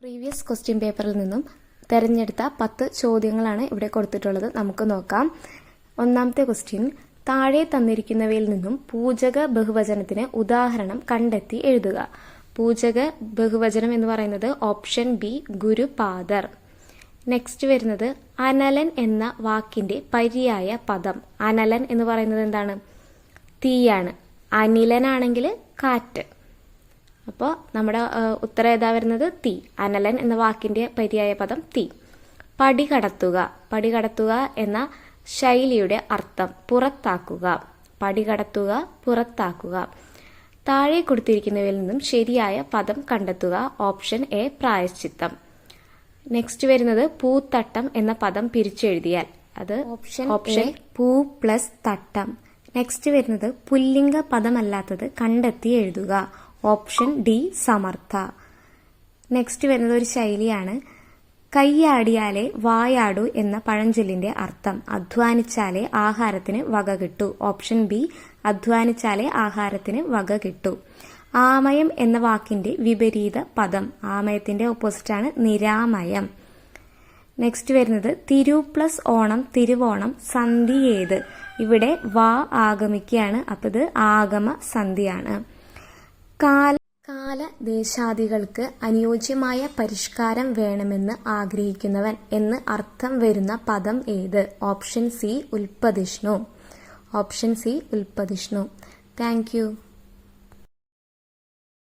Previous question പേപ്പറിൽ നിന്നും തെരഞ്ഞെടുത്ത 10 ചോദ്യങ്ങളാണ് ഇവിടെ കൊടുത്തിട്ടുള്ളത്. നമുക്ക് നോക്കാം. ഒന്നാമത്തെ ക്വസ്റ്റ്യൻ, താഴെ തന്നിരിക്കുന്നവയിൽ നിന്നും പൂജക ബഹുവചനത്തിന് ഉദാഹരണം കണ്ടെത്തി എഴുതുക. പൂജക ബഹുവചനം എന്ന് പറയുന്നത് ഓപ്ഷൻ ബി ഗുരുപാദർ. നെക്സ്റ്റ് വരുന്നത് അനലൻ എന്ന വാക്കിന്റെ പര്യായ പദം. അനലൻ എന്ന് പറയുന്നത് എന്താണ്? തീയാണ്. അനിലനാണെങ്കിൽ കാറ്റ്. അപ്പോൾ നമ്മുടെ ഉത്തരം ഏതാ വരുന്നത്? തീ. അനലൻ എന്ന വാക്കിന്റെ പര്യായ പദം തീ. പടികടത്തുക. പടികടത്തുക എന്ന ശൈലിയുടെ അർത്ഥം പുറത്താക്കുക. പടികടത്തുക, പുറത്താക്കുക. താഴെ കൊടുത്തിരിക്കുന്നവയിൽ നിന്നും ശരിയായ പദം കണ്ടെത്തുക. ഓപ്ഷൻ എ പ്രായശ്ചിത്തം. നെക്സ്റ്റ് വരുന്നത് പൂത്തട്ടം എന്ന പദം പിരിച്ചെഴുതിയാൽ അത് ഓപ്ഷൻ പൂ പ്ലസ് തട്ടം. നെക്സ്റ്റ് വരുന്നത് പുല്ലിംഗ പദമല്ലാത്തത് കണ്ടെത്തി എഴുതുക. Option D Samarth. നെക്സ്റ്റ് വരുന്നത് ഒരു ശൈലിയാണ്. കൈയാടിയാലേ വായാടൂ എന്ന പഴഞ്ചൊല്ലിന്റെ അർത്ഥം അധ്വാനിച്ചാലേ ആഹാരത്തിന് വക കിട്ടൂ. ഓപ്ഷൻ ബി അധ്വാനിച്ചാലേ ആഹാരത്തിന് വക കിട്ടൂ. ആമയം എന്ന വാക്കിന്റെ വിപരീത പദം. ആമയത്തിന്റെ ഓപ്പോസിറ്റാണ് നിരാമയം. നെക്സ്റ്റ് വരുന്നത് തിരു പ്ലസ് ഓണം തിരുവോണം സന്ധി ഏത്? ഇവിടെ വാ ആഗമിക്കുകയാണ്. അപ്പോൾ ഇത് ആഗമ സന്ധിയാണ്. കാലദേശാദികൾക്ക് അനുയോജ്യമായ പരിഷ്കാരം വേണമെന്ന് ആഗ്രഹിക്കുന്നവൻ എന്ന് അർത്ഥം വരുന്ന പദം ഏത്? ഓപ്ഷൻ സി ഉൽപ്പതിഷ്ണു. ഓപ്ഷൻ സി ഉൽപ്പതിഷ്ണു. Thank U.